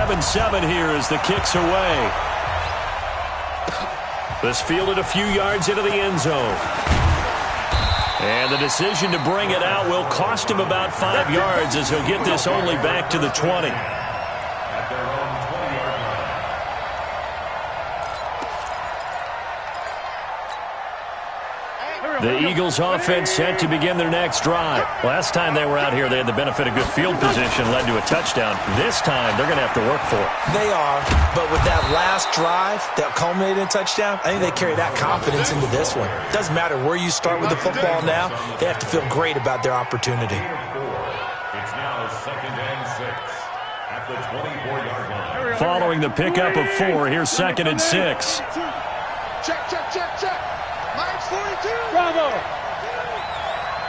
7-7 here as the kick's away. This fielded a few yards into the end zone. And the decision to bring it out will cost him about 5 yards as he'll get this only back to the 20. The Eagles offense set to begin their next drive. Last time they were out here, they had the benefit of good field position, led to a touchdown. This time, they're going to have to work for it. They are, but with that last drive that culminated in a touchdown, I think they carry that confidence into this one. It doesn't matter where you start with the football now. They have to feel great about their opportunity. It's now 2nd and 6 at the 24-yard line. Following the pickup of 4, here's 2nd and 6. Check, check, check, check. Mine's 42. Bravo.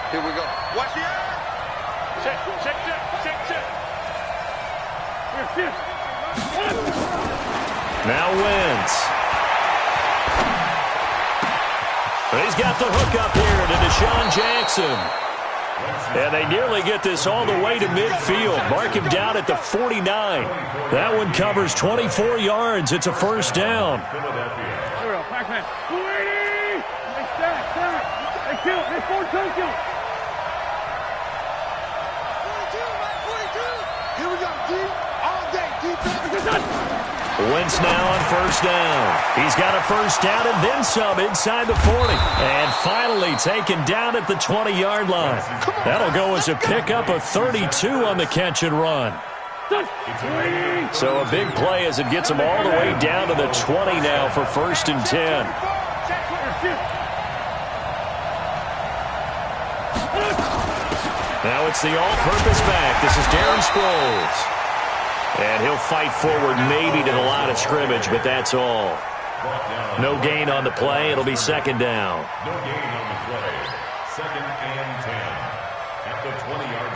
Here we go. Watch the eye. Check, check, check, check, check. Here. Now Wentz. He's got the hook up here to Deshaun Jackson. And they nearly get this all the way to midfield. Mark him down at the 49. That one covers 24 yards. It's a first down. Here we go. Pac-Man. 280. They stack. They kill. They force kill. 42, Mike 42. Here we go. Deep. All day. Defense. Wentz now on first down. He's got a first down and then some inside the 40. And finally taken down at the 20-yard line. That'll go as a pickup of 32 on the catch and run. So a big play as it gets them all the way down to the 20 now for 1st and 10. Now it's the all-purpose back. This is Darren Sproles. And he'll fight forward maybe to the line of scrimmage, but that's all. No gain on the play. It'll be 2nd down. No gain on the play. 2nd and 10 at the 20-yard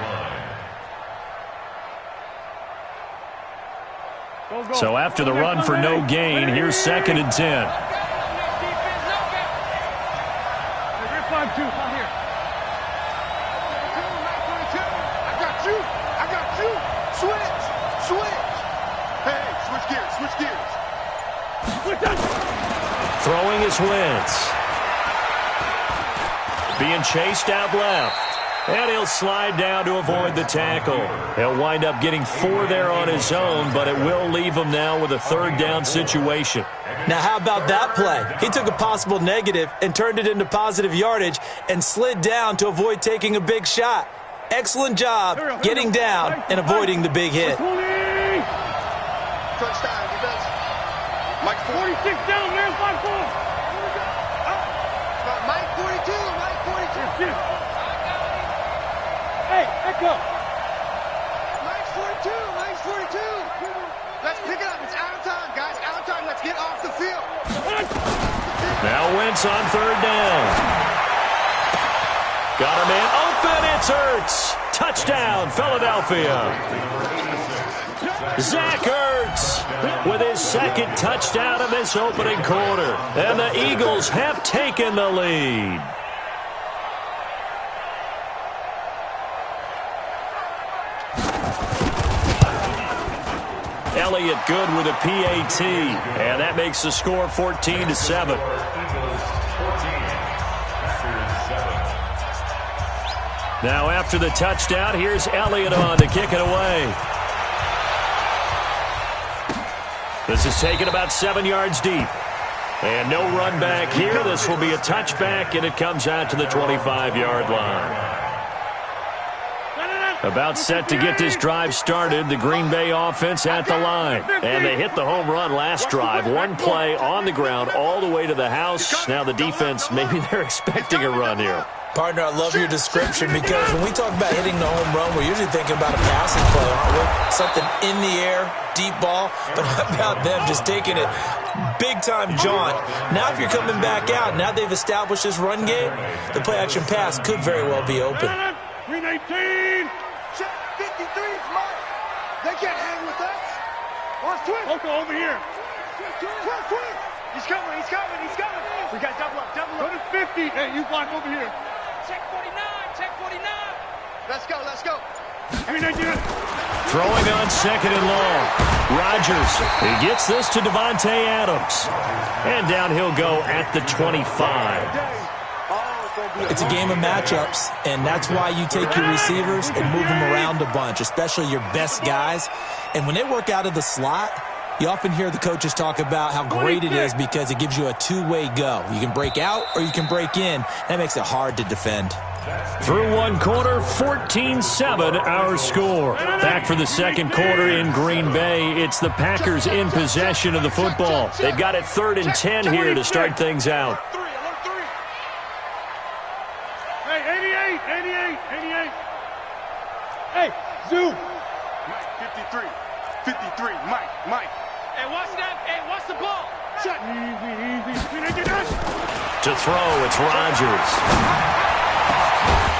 line. So after the run for no gain, here's 2nd and 10. Throwing is Wentz. Being chased out left. And he'll slide down to avoid the tackle. He'll wind up getting 4 there on his own, but it will leave him now with a 3rd down situation. Now, how about that play? He took a possible negative and turned it into positive yardage and slid down to avoid taking a big shot. Excellent job getting down and avoiding the big hit. Touchdown, defense. Mike 46 down there, 5-4. Mike 42, Mike 42. Hey, echo. Mike's 42, Mike's 42. Let's pick it up. It's out of time, guys. Out of time. Let's get off the field. Now Wentz on 3rd down. Got a man open. It's Ertz. Touchdown, Philadelphia. Zach Ertz with his 2nd touchdown of this opening quarter. And the Eagles have taken the lead. Elliott good with a PAT. And that makes the score 14-7. Now after the touchdown, here's Elliott on to kick it away. This is taken about 7 yards deep. And no run back here. This will be a touchback, and it comes out to the 25-yard line. About set to get this drive started, the Green Bay offense at the line. And they hit the home run last drive. One play on the ground all the way to the house. Now the defense, maybe they're expecting a run here. Partner, I love your description because when we talk about hitting the home run, we're usually thinking about a passing play, aren't we? Something in the air, deep ball. But how about them just taking it big-time jaunt? Now if you're coming back out, now they've established this run game, the play-action pass could very well be open. 319. Check 53's Mike. They can't hang with us. Where's Twin? Loco over here. Where's Twin? He's coming, he's coming, he's coming. We got double up, double Go up. to 50. Hey, you block over here. Check 49, check 49. Let's go, let's go. 319. Throwing on second and long. Rodgers, he gets this to Devontae Adams. And down he'll go at the 25. It's a game of matchups, and that's why you take your receivers and move them around a bunch, especially your best guys. And when they work out of the slot, you often hear the coaches talk about how great it is because it gives you a two-way go. You can break out or you can break in. That makes it hard to defend. Through one quarter, 14-7 our score. Back for the second quarter in Green Bay. It's the Packers in possession of the football. They've got it 3rd and 10 here to start things out. Hey, 88. Hey, Zoo. Mike, 53, Mike. Hey, watch that. Hey, watch the ball. Shut. Easy. To throw, it's Rodgers.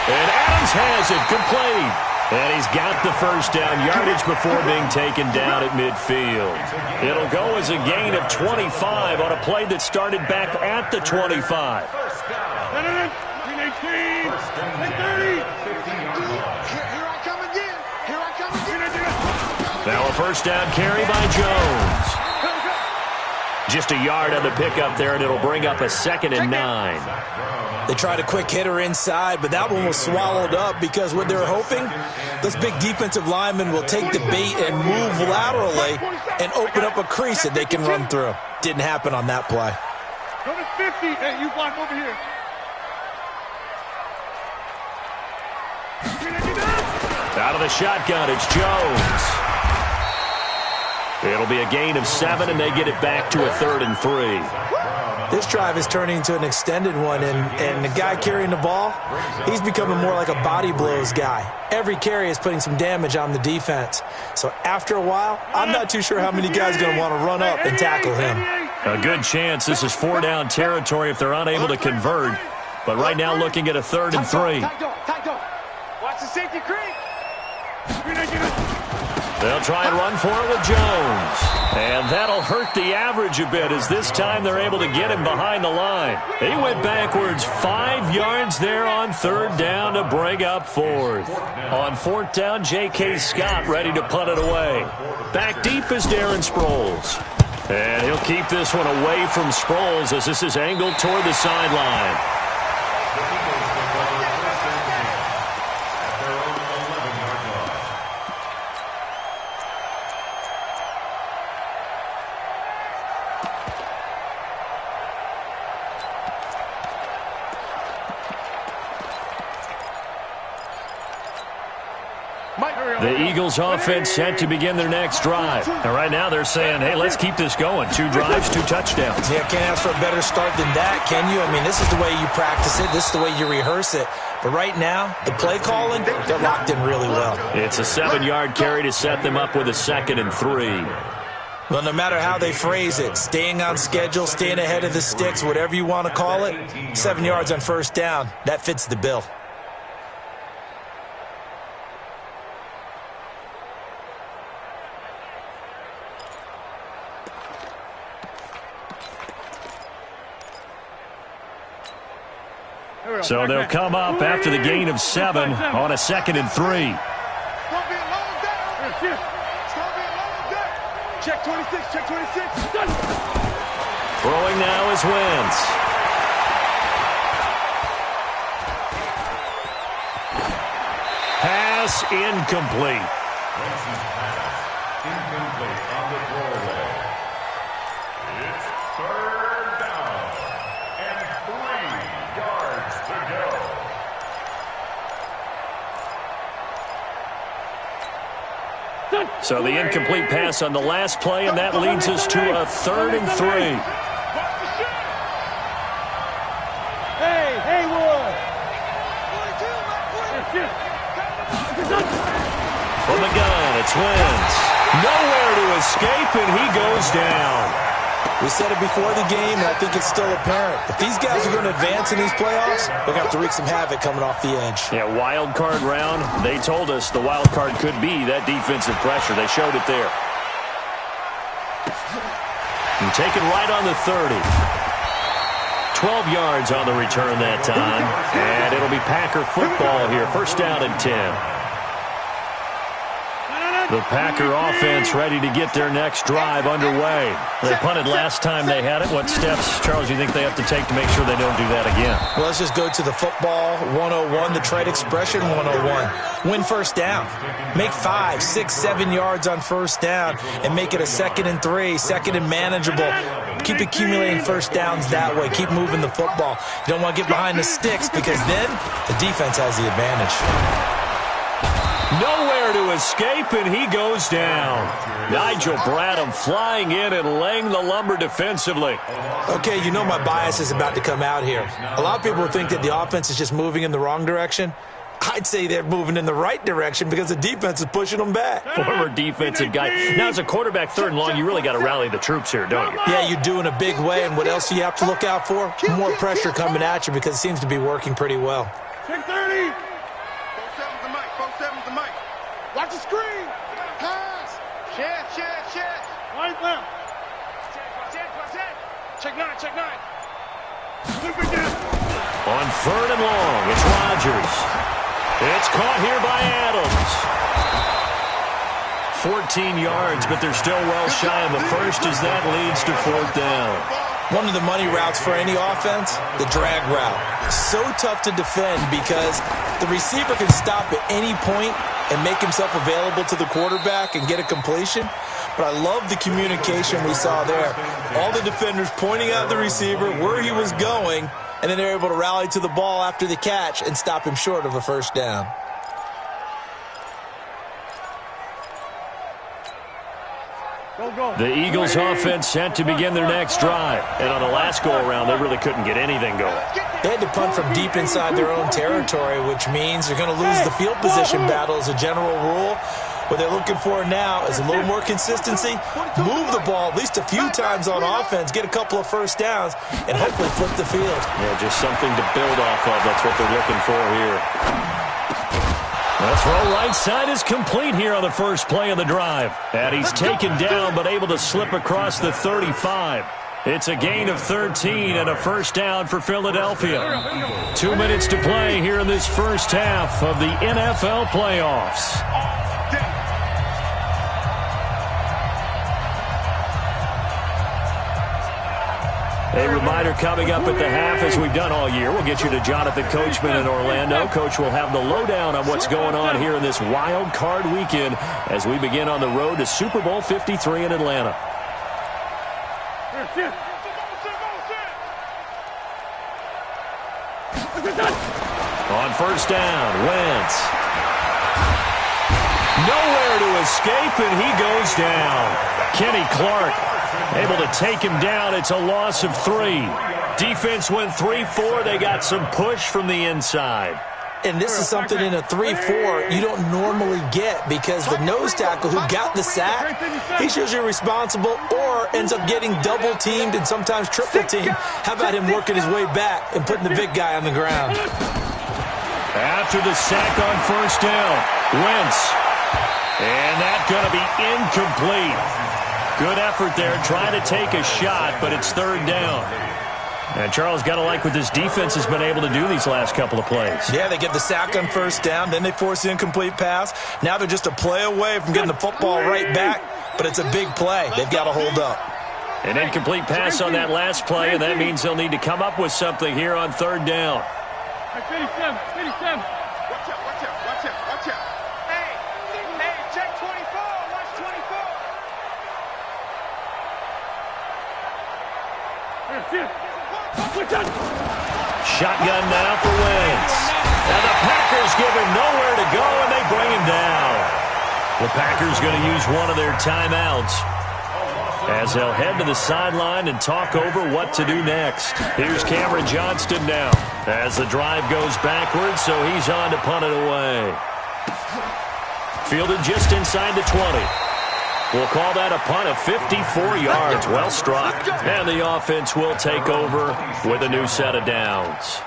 And Adams has it, complete. And he's got the first down yardage before being taken down at midfield. It'll go as a gain of 25 on a play that started back at the 25. 18. 30. Here I come again. Now a first down carry by Jones. Just a yard on the pickup there, and it'll bring up a 2nd and 9. They tried a quick hitter inside, but that one was swallowed up because what they were hoping, those big defensive linemen will take the bait and move laterally and open up a crease that they can run through. Didn't happen on that play. Go to 50. Hey, you block over here. Out of the shotgun, it's Jones. It'll be a gain of 7, and they get it back to a 3rd and 3. This drive is turning into an extended one, and the guy carrying the ball, he's becoming more like a body blows guy. Every carry is putting some damage on the defense. So after a while, I'm not too sure how many guys are going to want to run up and tackle him. A good chance this is 4-down territory if they're unable to convert. But right now looking at a 3rd and 3. Watch the safety creep. They'll try and run for it with Jones. And that'll hurt the average a bit as this time they're able to get him behind the line. He went backwards 5 yards there on 3rd down to bring up 4th. On 4th down, J.K. Scott ready to punt it away. Back deep is Darren Sproles. And he'll keep this one away from Sproles as this is angled toward the sideline. The Eagles offense set to begin their next drive. And right now they're saying, hey, let's keep this going. 2 drives, 2 touchdowns. Yeah, can't ask for a better start than that, can you? I mean, this is the way you practice it. This is the way you rehearse it. But right now, the play calling, they're locked in really well. It's a 7-yard carry to set them up with a 2nd and 3. Well, no matter how they phrase it, staying on schedule, staying ahead of the sticks, whatever you want to call it, 7 yards on 1st down, that fits the bill. So they'll come up after the gain of 7 on a 2nd and 3. It's going to be a long day. It's going to be a long day. Check 26, check 26. Throwing now is Wentz. Pass incomplete. Wentz's pass incomplete on the throwaway. It's 3rd down and 3 yards to go. So the incomplete pass on the last play, and that leads us to a 3rd and 3. Hey, Haywood. 42, From the gun, it's Wentz. Nowhere to escape, and he goes down. We said it before the game, and I think it's still apparent. If these guys are going to advance in these playoffs, they're going to have to wreak some havoc coming off the edge. Yeah, wild card round. They told us the wild card could be that defensive pressure. They showed it there. And taken right on the 30. 12 yards on the return that time. And it'll be Packer football here. 1st down and 10. The Packer offense ready to get their next drive underway. They punted last time they had it. What steps, Charles, do you think they have to take to make sure they don't do that again? Well, let's just go to the football 101, the trade expression 101. Win first down. Make 5, 6, 7 yards on first down and make it a 2nd and 3, 2nd and manageable. Keep accumulating first downs that way. Keep moving the football. You don't want to get behind the sticks because then the defense has the advantage. Nowhere to escape, and he goes down. Nigel Bradham flying in and laying the lumber defensively. Okay, you know my bias is about to come out here. A lot of people think that the offense is just moving in the wrong direction. I'd say they're moving in the right direction because the defense is pushing them back. Former defensive guy. Now, as a quarterback, 3rd and long, you really got to rally the troops here, don't you? Yeah, you do in a big way, and what else do you have to look out for? More pressure coming at you because it seems to be working pretty well. Check 30. 4-7's the mic. 4-7's the mic. Watch the screen. Pass. Share. Right left. Check 9, check 9. Super down. On 3rd and long, it's Rodgers. It's caught here by Adams. 14 yards, but they're still well shy of the first as that leads to 4th down. One of the money routes for any offense, the drag route. So tough to defend because the receiver can stop at any point and make himself available to the quarterback and get a completion. But I love the communication we saw there. All the defenders pointing out the receiver, where he was going, and then they're able to rally to the ball after the catch and stop him short of a first down. The Eagles offense set to begin their next drive. And on the last go-around, they really couldn't get anything going. They had to punt from deep inside their own territory, which means they're going to lose the field position battle as a general rule. What they're looking for now is a little more consistency, move the ball at least a few times on offense, get a couple of first downs, and hopefully flip the field. Yeah, just something to build off of. That's what they're looking for here. The throw right side is complete here on the first play of the drive. And he's taken down but able to slip across the 35. It's a gain of 13 and a first down for Philadelphia. 2 minutes to play here in this first half of the NFL playoffs. A reminder coming up at the half, as we've done all year, we'll get you to Jonathan Coachman in Orlando. Coach will have the lowdown on what's going on here in this wild card weekend as we begin on the road to Super Bowl 53 in Atlanta. On first down, Wentz. Nowhere to escape, and he goes down. Kenny Clark able to take him down. It's a loss of 3. Defense went 3-4. They got some push from the inside. And this is something in a 3-4 you don't normally get because the nose tackle who got the sack, he's usually responsible or ends up getting double-teamed and sometimes triple-teamed. How about him working his way back and putting the big guy on the ground? After the sack on first down, Wentz. And that's going to be incomplete. Good effort there, trying to take a shot, but it's 3rd down. And Charles, got to like what this defense has been able to do these last couple of plays. Yeah, they get the sack on first down, then they force the incomplete pass. Now they're just a play away from getting the football right back, but it's a big play. They've got to hold up. An incomplete pass on that last play, and that means they'll need to come up with something here on 3rd down. 57. Watch out. Hey, check 24. Watch 24. Shotgun now for Wentz. And the Packers give him nowhere to go, and they bring him down. The Packers going to use one of their timeouts as they'll head to the sideline and talk over what to do next. Here's Cameron Johnston now as the drive goes backwards, so he's on to punt it away. Fielded just inside the 20. We'll call that a punt of 54 yards. Well struck. And the offense will take over with a new set of downs.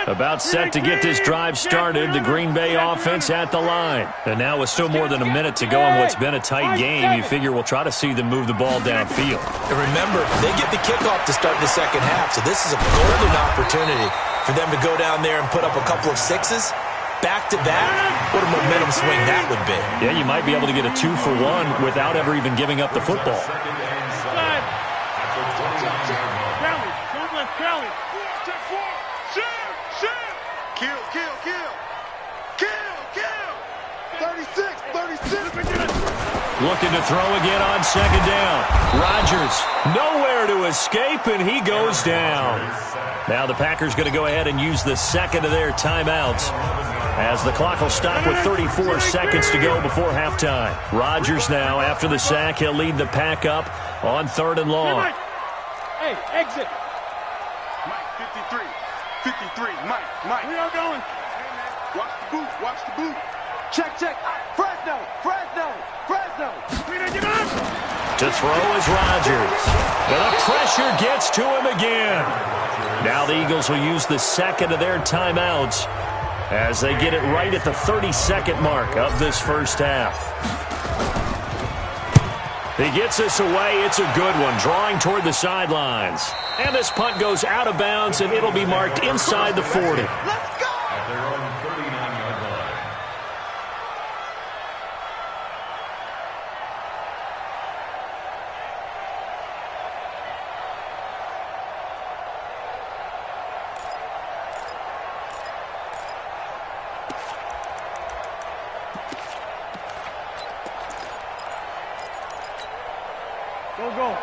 About set to get this drive started. The Green Bay offense at the line. And now with still more than a minute to go in what's been a tight game, you figure we'll try to see them move the ball downfield. And remember, they get the kickoff to start the second half, so this is a golden opportunity for them to go down there and put up a couple of sixes. Back-to-back, what a momentum swing that would be. Yeah, you might be able to get a 2-for-1 without ever even giving up the football. Looking to throw again on second down. Rodgers, nowhere to escape, and he goes down. Now the Packers going to go ahead and use the second of their timeouts, as the clock will stop with 34 seconds to go before halftime. Rodgers now, after the sack, he'll lead the pack up on 3rd and long. Hey, exit. Mike, 53. Mike. We are going. Watch the boot. Check. Fresno. To throw is Rodgers. And the pressure gets to him again. Now the Eagles will use the second of their timeouts as they get it right at the 30-second mark of this first half. He gets this away. It's a good one, drawing toward the sidelines. And this punt goes out of bounds, and it'll be marked inside the 40. Let's go! At their own 39-yard line.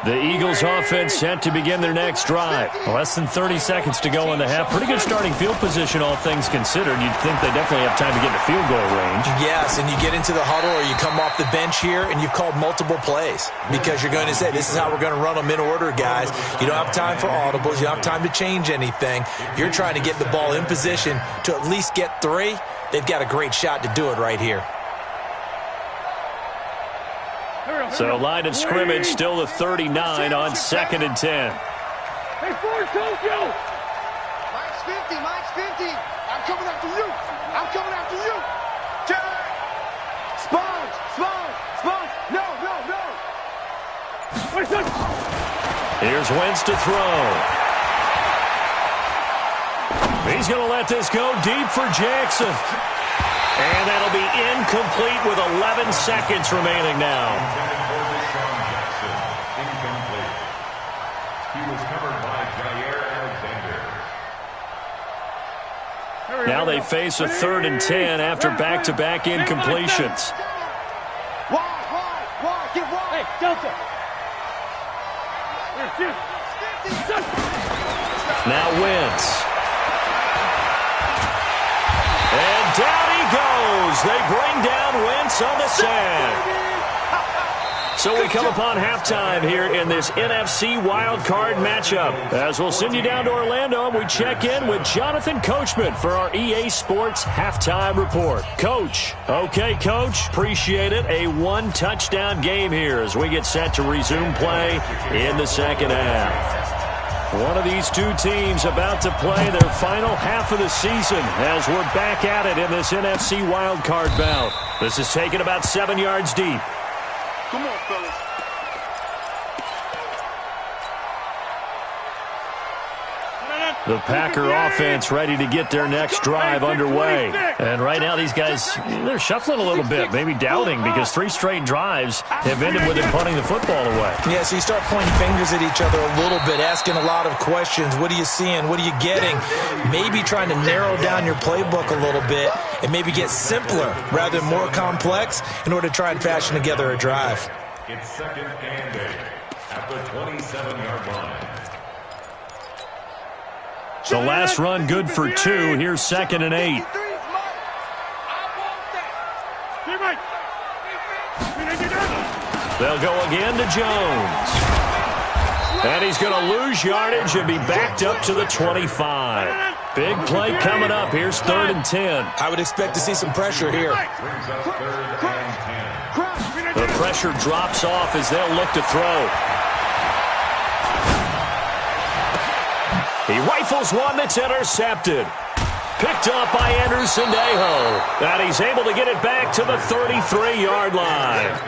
The Eagles offense set to begin their next drive. Less than 30 seconds to go in the half. Pretty good starting field position, all things considered. You'd think they definitely have time to get to field goal range. Yes, and you get into the huddle or you come off the bench here and you've called multiple plays because you're going to say, this is how we're going to run them in order, guys. You don't have time for audibles. You don't have time to change anything. You're trying to get the ball in position to at least get 3. They've got a great shot to do it right here. So line of scrimmage still the 39 on 2nd and 10. Hey, Ford, Tokyo! Mike's 50. I'm coming after you. Sponge. No. Here's Wentz to throw. He's going to let this go deep for Jackson. And that'll be incomplete with 11 seconds remaining now. Incomplete. He was covered by Jair Alexander. Now they face a 3rd and 10 after back-to-back incompletions. Why? Get wide. Hey, Delta! Here, shoot! Now Wentz. And down he goes. They bring down Wentz on the sack. So we come upon halftime here in this NFC wildcard matchup. As we'll send you down to Orlando, and we check in with Jonathan Coachman for our EA Sports Halftime Report. Coach. Okay, Coach. Appreciate it. A 1-touchdown game here as we get set to resume play in the second half. One of these two teams about to play their final half of the season as we're back at it in this NFC wildcard bout. This is taken about 7 yards deep. Come on, fellas. The Packer offense ready to get their next drive underway. And right now these guys, they're shuffling a little bit, maybe doubting, because 3 straight drives have ended with them punting the football away. Yeah, so you start pointing fingers at each other a little bit, asking a lot of questions. What are you seeing? What are you getting? Maybe trying to narrow down your playbook a little bit and maybe get simpler rather than more complex in order to try and fashion together a drive. It's 2nd and 8 at the 27-yard line. The last run good for 2. Here's 2nd and 8. They'll go again to Jones. And he's going to lose yardage and be backed up to the 25. Big play coming up. Here's 3rd and 10. I would expect to see some pressure here. Brings up 3rd and 10. The pressure drops off as they'll look to throw. He rifles one that's intercepted. Picked up by Anderson Dejo. And he's able to get it back to the 33-yard line.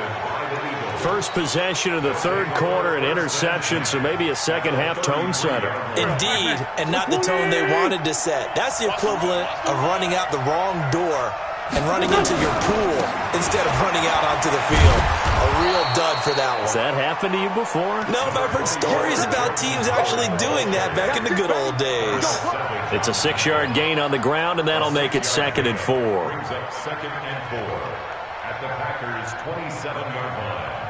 First possession of the third quarter, an interception, so maybe a second-half tone setter. Indeed, and not the tone they wanted to set. That's the equivalent of running out the wrong door and running into your pool instead of running out onto the field. A real dud for that one. Has that happened to you before? No, but I've heard stories about teams actually doing that back in the good old days. It's a 6-yard gain on the ground, and that'll make it 2nd and 4. Brings up 2nd and 4 at the Packers' 27-yard line.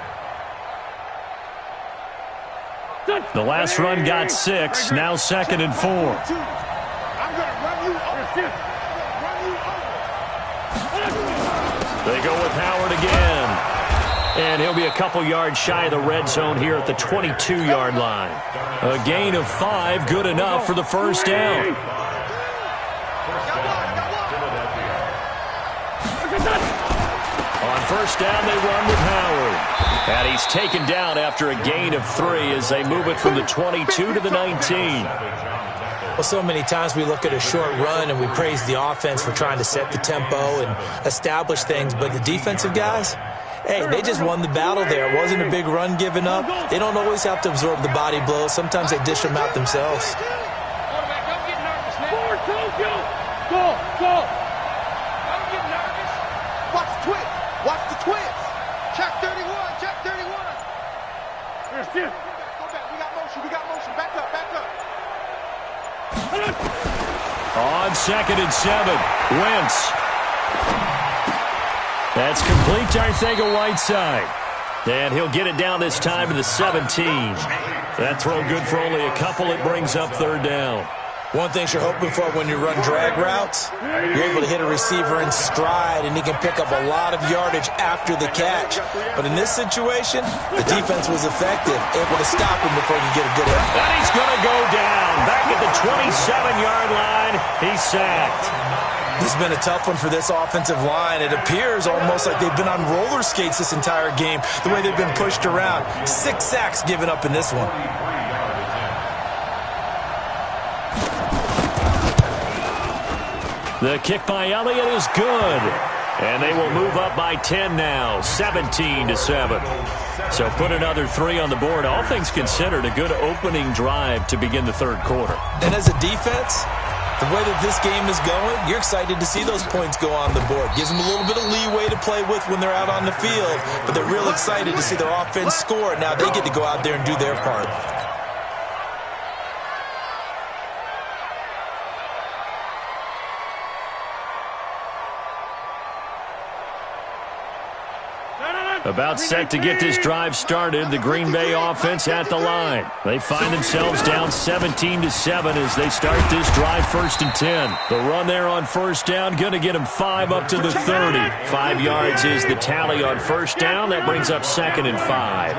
The last run got 6, now 2nd and 4. I'm going to run you over. They go with Howard again. And he'll be a couple yards shy of the red zone here at the 22-yard line. A gain of 5, good enough for the first down. On first down, they run with Howard. And he's taken down after a gain of 3 as they move it from the 22 to the 19. Well, so many times we look at a short run and we praise the offense for trying to set the tempo and establish things, but the defensive guys, hey, they just won the battle there. It wasn't a big run given up. They don't always have to absorb the body blows. Sometimes they dish them out themselves. Quarterback, don't get nervous, man. Go. Don't get nervous. Watch the twist. Watch the twist. Check 31. Check 31. Here's Stew. Go back. We got motion. Back up. On 2nd and 7, Wentz. That's complete to Arcega-Whiteside. And he'll get it down this time to the 17. That throw good for only a couple. It brings up 3rd down. One thing you're hoping for when you run drag routes, you're able to hit a receiver in stride, and he can pick up a lot of yardage after the catch. But in this situation, the defense was effective, able to stop him before he could get a good hit. And he's going to go down. Back at the 27-yard line, he's sacked. This has been a tough one for this offensive line. It appears almost like they've been on roller skates this entire game, the way they've been pushed around. 6 sacks given up in this one. The kick by Elliott is good. And they will move up by 10 now, 17-7. So put another 3 on the board. All things considered, a good opening drive to begin the third quarter. And as a defense, the way that this game is going, you're excited to see those points go on the board. Gives them a little bit of leeway to play with when they're out on the field, but they're real excited to see their offense score. Now they get to go out there and do their part. About set to get this drive started, the Green Bay offense at the line. They find themselves down 17-7 as they start this drive 1st and 10. The run there on first down, going to get them 5 up to the 30. 5 yards is the tally on first down. That brings up 2nd and 5.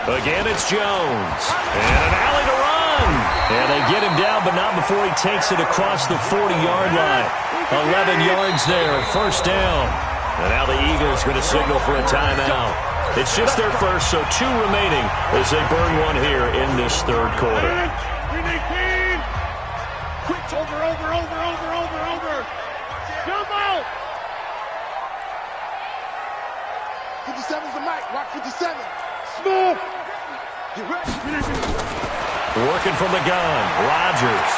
Again, it's Jones. And an alley to run. And they get him down, but not before he takes it across the 40-yard line. 11 yards there, first down. And now the Eagles going to signal for a timeout. It's just their first, so 2 remaining as they burn one here in this third quarter. 319. Quick, over. Jump out. 57's the mic. Watch 57. Smooth. Get ready. Working from the gun, Rodgers.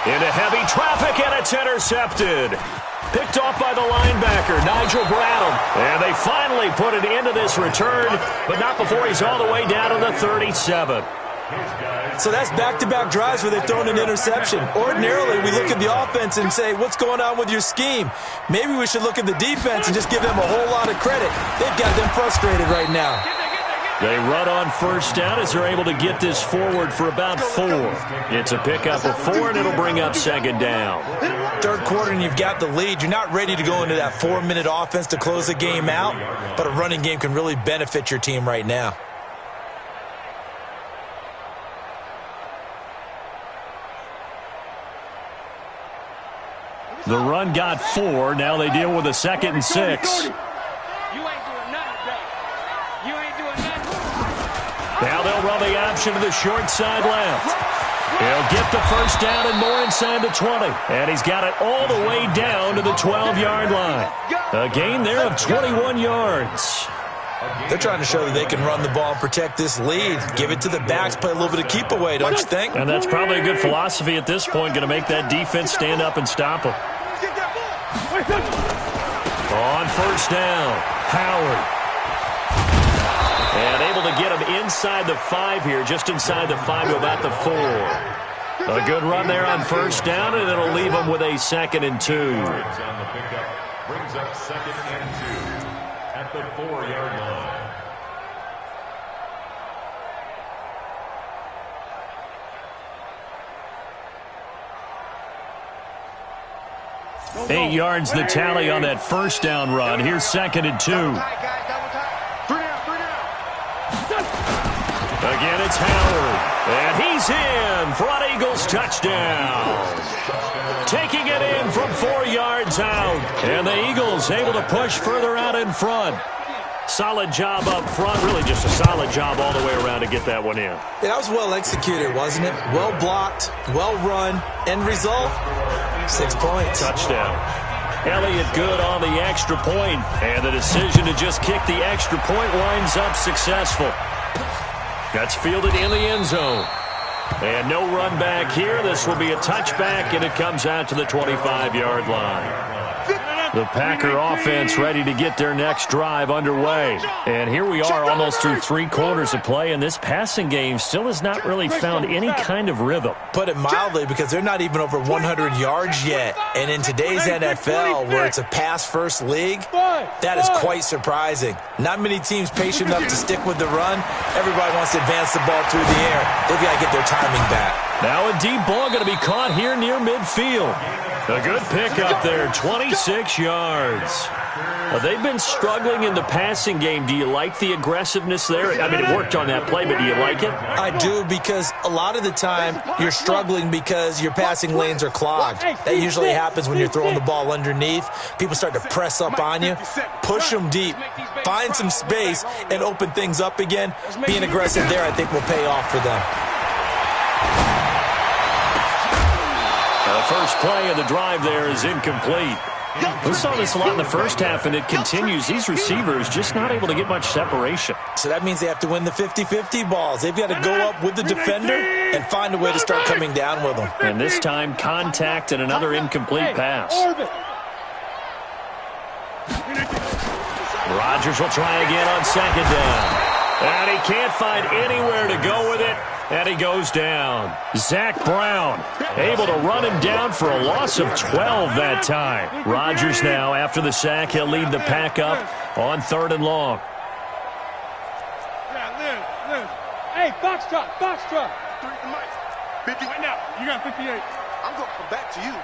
Into heavy traffic, and it's intercepted. Picked off by the linebacker, Nigel Bradham. And they finally put it into this return, but not before he's all the way down to the 37. So that's back-to-back drives where they've thrown an interception. Ordinarily, we look at the offense and say, what's going on with your scheme? Maybe we should look at the defense and just give them a whole lot of credit. They've got them frustrated right now. They run on first down as they're able to get this forward for about 4. It's a pickup of 4, and it'll bring up 2nd down. Third quarter, and you've got the lead. You're not ready to go into that 4-minute offense to close the game out, but a running game can really benefit your team right now. The run got 4. Now they deal with a 2nd and 6. You ain't doing nothing today. You ain't doing nothing. Now they'll run the option to the short side left. He'll get the first down and more inside the 20. And he's got it all the way down to the 12-yard line. A gain there of 21 yards. They're trying to show that they can run the ball and protect this lead. Give it to the backs, play a little bit of keep away, don't you think? And that's probably a good philosophy at this point, going to make that defense stand up and stop them. On first down, Howard. And able to get him inside the 5 here, just inside the 5 to about the 4. A good run there on first down, and it'll leave him with a 2nd and 2. Brings up 2nd and 2 at the 4-yard line. 8 yards the tally on that first down run. Here's 2nd and 2. Again, it's Howard. And he's in. Front Eagles touchdown. Taking it in from 4 yards out. And the Eagles able to push further out in front. Solid job up front. Really just a solid job all the way around to get that one in. Yeah, that was well executed, wasn't it? Well blocked, well run. End result, 6 points. Touchdown. Elliott good on the extra point. And the decision to just kick the extra point winds up successful. That's fielded in the end zone. And no run back here. This will be a touchback, and it comes out to the 25-yard line. The Packer offense ready to get their next drive underway. And here we are almost through 3 quarters of play, and this passing game still has not really found any kind of rhythm. Put it mildly, because they're not even over 100 yards yet. And in today's NFL, where it's a pass-first league, that is quite surprising. Not many teams patient enough to stick with the run. Everybody wants to advance the ball through the air. They've got to get their timing back. Now a deep ball going to be caught here near midfield. A good pickup there, 26 yards. They've been struggling in the passing game. Do you like the aggressiveness there? I mean, it worked on that play, but do you like it? I do, because a lot of the time you're struggling because your passing lanes are clogged. That usually happens when you're throwing the ball underneath. People start to press up on you. Push them deep. Find some space and open things up again. Being aggressive there, I think, will pay off for them. The first play of the drive there is incomplete. We saw this a lot in the first half, and it continues. These receivers just not able to get much separation. So that means they have to win the 50-50 balls. They've got to go up with the defender and find a way to start coming down with them. And this time, contact and another incomplete pass. Rodgers will try again on 2nd down. And he can't find anywhere to go with it. And he goes down. Zach Brown able to run him down for a loss of 12 that time. Rodgers now, after the sack, he'll lead the pack up on 3rd and long. Yeah, Liz. Hey, box truck. 50 right now. You got 58. I'm going to come back to you.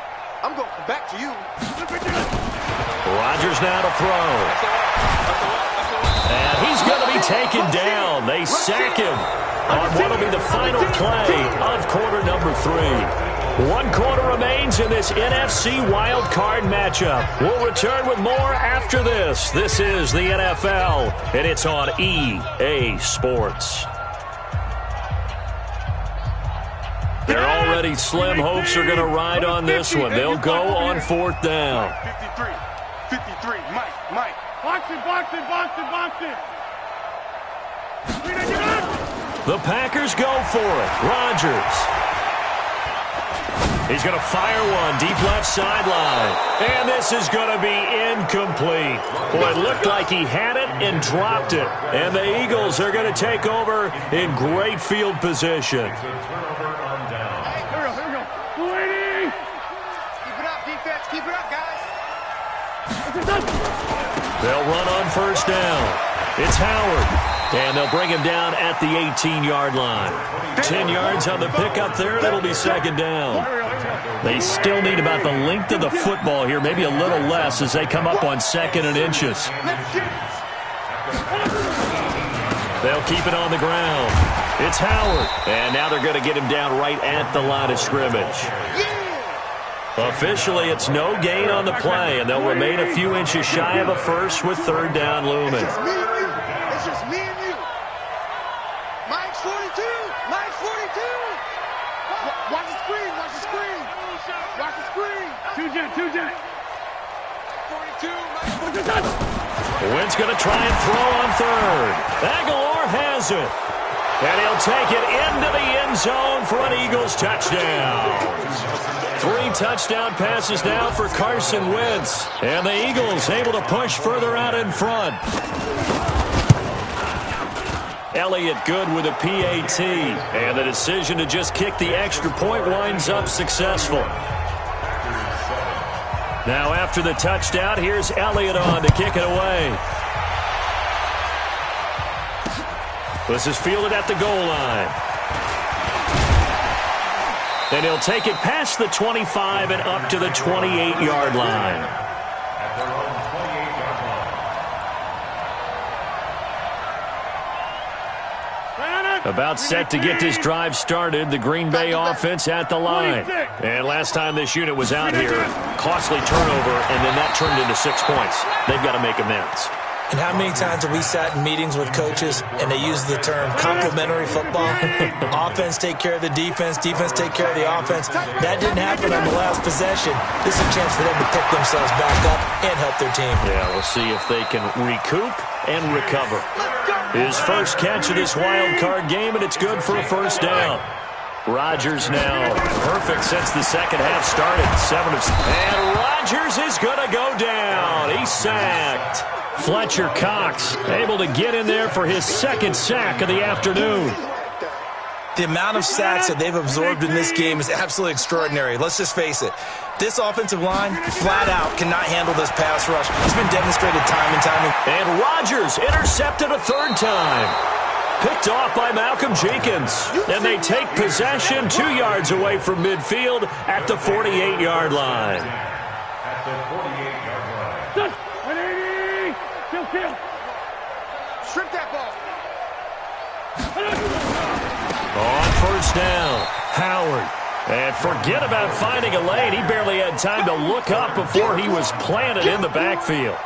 Rodgers now to throw. And he's going to be taken down. They sack him on what will be the final play of quarter number 3. 1 quarter remains in this NFC wildcard matchup. We'll return with more after this. This is the NFL, and it's on EA Sports. They're already slim hopes are going to ride on this one. They'll go on 4th down. 53, Mike. Box it. The Packers go for it. Rodgers. He's going to fire one deep left sideline. And this is going to be incomplete. Boy, it looked like he had it and dropped it. And the Eagles are going to take over in great field position. Here we go. 280. Keep it up, defense. Keep it up, guys. They'll run on first down. It's Howard. And they'll bring him down at the 18-yard line. 10 yards on the pickup there, and it'll be 2nd down. They still need about the length of the football here, maybe a little less as they come up on 2nd and inches. They'll keep it on the ground. It's Howard. And now they're going to get him down right at the line of scrimmage. Officially, it's no gain on the play, and they'll remain a few inches shy of a first with 3rd down looming. It's just me and you. Mike's 42. Wynn's going to try and throw on third. Aguilar has it. And he'll take it into the end zone for an Eagles touchdown. 3 touchdown passes now for Carson Wentz. And the Eagles able to push further out in front. Elliott good with a PAT. And the decision to just kick the extra point winds up successful. Now after the touchdown, here's Elliott on to kick it away. This is fielded at the goal line. And he'll take it past the 25 and up to the 28-yard line. At their own 28-yard line. About set to get this drive started, the Green Bay offense at the line. And last time this unit was out here, costly turnover, and then that turned into 6 points. They've got to make amends. And how many times have we sat in meetings with coaches and they use the term complementary football? Offense take care of the defense, defense take care of the offense. That didn't happen on the last possession. This is a chance for them to pick themselves back up and help their team. Yeah, we'll see if they can recoup and recover. His first catch of this wild card game, and it's good for a first down. Rodgers now perfect since the second half started. And Rodgers is going to go down. He's sacked. Fletcher Cox able to get in there for his second sack of the afternoon. The amount of sacks that they've absorbed in this game is absolutely extraordinary. Let's just face it. This offensive line, flat out, cannot handle this pass rush. It's been demonstrated time and time again. And Rodgers intercepted a third time. Picked off by Malcolm Jenkins. And they take possession 2 yards away from midfield at the 48-yard line. At the 48-yard line. Kill. Strip that ball. On first down, Howard. And forget about finding a lane. He barely had time to look up before he was planted in the backfield.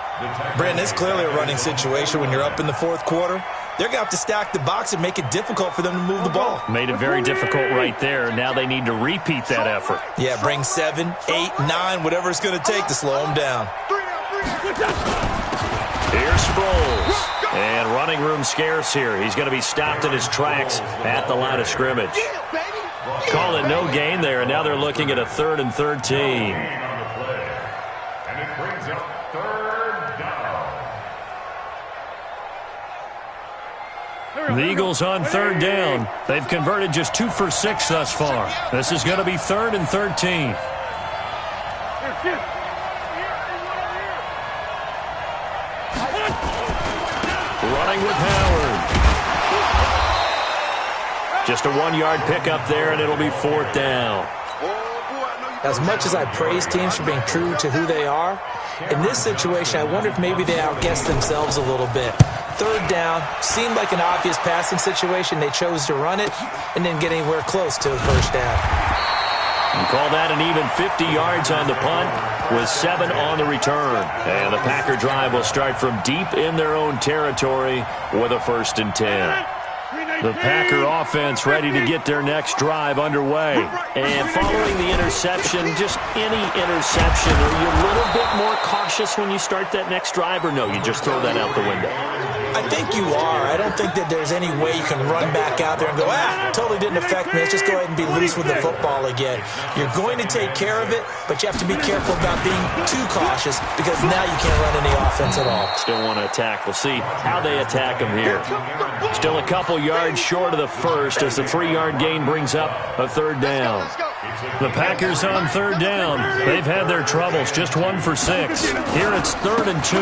Brandon, it's clearly a running situation when you're up in the fourth quarter. They're going to have to stack the box and make it difficult for them to move the ball. Made it very difficult right there. Now they need to repeat that effort. Yeah, bring 7, 8, 9, whatever it's going to take to slow them down. Here's Sproles. And running room scarce here. He's going to be stopped in his tracks at the line of scrimmage. Call it no gain there, and now they're looking at a 3rd and 13. And it brings up third down. The Eagles on third down. They've converted just 2 for 6 thus far. This is going to be 3rd and 13. Running with Howard. Just a 1-yard pickup there, and it'll be 4th down. As much as I praise teams for being true to who they are, in this situation, I wonder if maybe they outguessed themselves a little bit. 3rd down, seemed like an obvious passing situation. They chose to run it and didn't get anywhere close to a first down. And call that an even 50 yards on the punt with 7 on the return. And the Packer drive will start from deep in their own territory with a 1st and 10. The Packer offense ready to get their next drive underway. And following the interception, just any interception, are you a little bit more cautious when you start that next drive, or no, you just throw that out the window? I think you are. I don't think that there's any way you can run back out there and go, totally didn't affect me. Let's just go ahead and be loose with the football again. You're going to take care of it, but you have to be careful about being too cautious because now you can't run any offense at all. Still want to attack. We'll see how they attack them here. Still a couple yards short of the first as the 3-yard gain brings up a 3rd down. The Packers on 3rd down. They've had their troubles, just 1 for 6. Here it's 3rd and 2.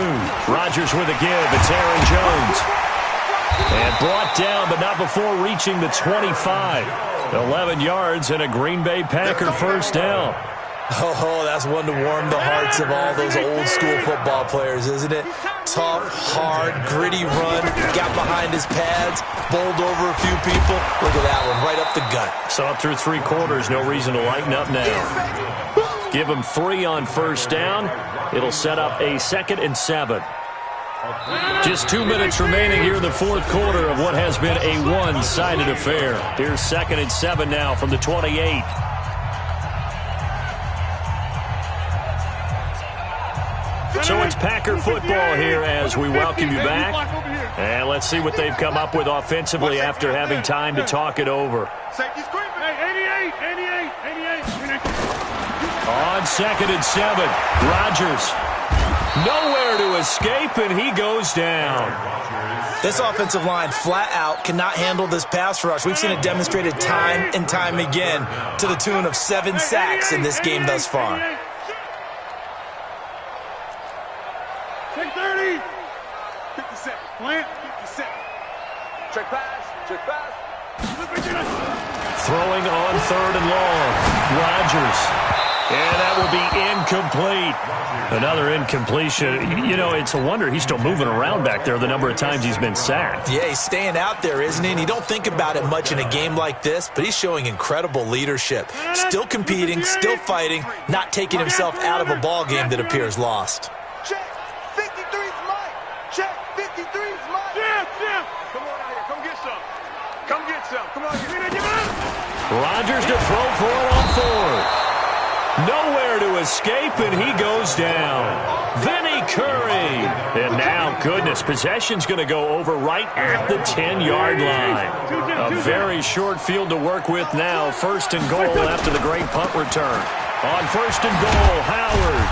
Rodgers with a give. It's Aaron Jones. And brought down, but not before reaching the 25. 11 yards and a Green Bay Packer first down. Oh, that's one to warm the hearts of all those old school football players, isn't it? Tough, hard, gritty run, got behind his pads, bowled over a few people. Look at that one, right up the gut. Saw it through 3 quarters, no reason to lighten up now. Give him 3 on first down. It'll set up a 2nd and 7. Just 2 minutes remaining here in the 4th quarter of what has been a one-sided affair. Here's 2nd and 7 now from the 28. So it's Packer football here as we welcome you back. And let's see what they've come up with offensively after having time to talk it over. Safety screen. Hey, 88. On 2nd and 7, Rodgers. Nowhere to escape, and he goes down. This offensive line flat out cannot handle this pass rush. We've seen it demonstrated time and time again to the tune of 7 sacks in this game thus far. Check 30. 57. Plant. 57. Check pass. Throwing on 3rd and long. Rodgers. And that will be incomplete. Another incompletion. You know, it's a wonder he's still moving around back there the number of times he's been sacked. Yeah, he's staying out there, isn't he? And you don't think about it much in a game like this, but he's showing incredible leadership. Still competing, still fighting, not taking himself out of a ball game that appears lost. Check. 53's Mike. Check. 53's Mike. Yeah. Come on out here. Come get some. Come on here. Rodgers to throw for it on 4th. Nowhere to escape, and he goes down. Vinny Curry. And now, goodness, possession's going to go over right at the 10-yard line. A very short field to work with now. 1st and goal after the great punt return. On 1st and goal, Howard.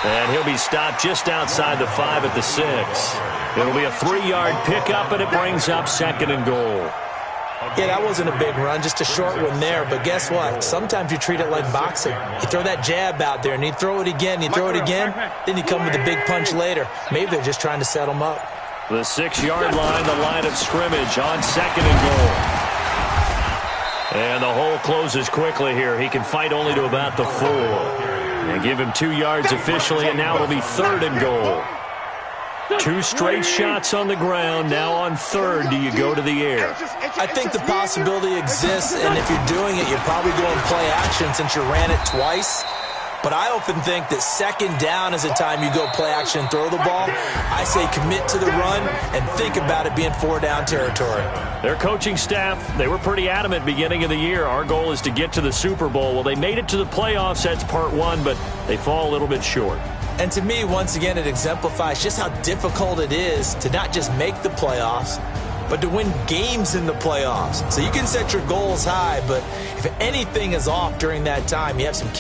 And he'll be stopped just outside the 5 at the 6. It'll be a 3-yard pickup, and it brings up 2nd and goal. Yeah, that wasn't a big run, just a short one there. But guess what? Sometimes you treat it like boxing. You throw that jab out there, and you throw it again, then you come with a big punch later. Maybe they're just trying to set them up. The 6-yard line, the line of scrimmage on 2nd and goal. And the hole closes quickly here. He can fight only to about the 4. And give him 2 yards officially, and now it'll be 3rd and goal. 2 straight shots on the ground. Now on 3rd, do you go to the air? I think the possibility exists, and if you're doing it, you're probably going play action since you ran it twice. But I often think that 2nd down is the time you go play action and throw the ball. I say commit to the run and think about it being 4-down territory. Their coaching staff, they were pretty adamant beginning of the year. Our goal is to get to the Super Bowl. Well, they made it to the playoffs. That's part 1, but they fall a little bit short. And to me, once again, it exemplifies just how difficult it is to not just make the playoffs, but to win games in the playoffs. So you can set your goals high, but if anything is off during that time, you have some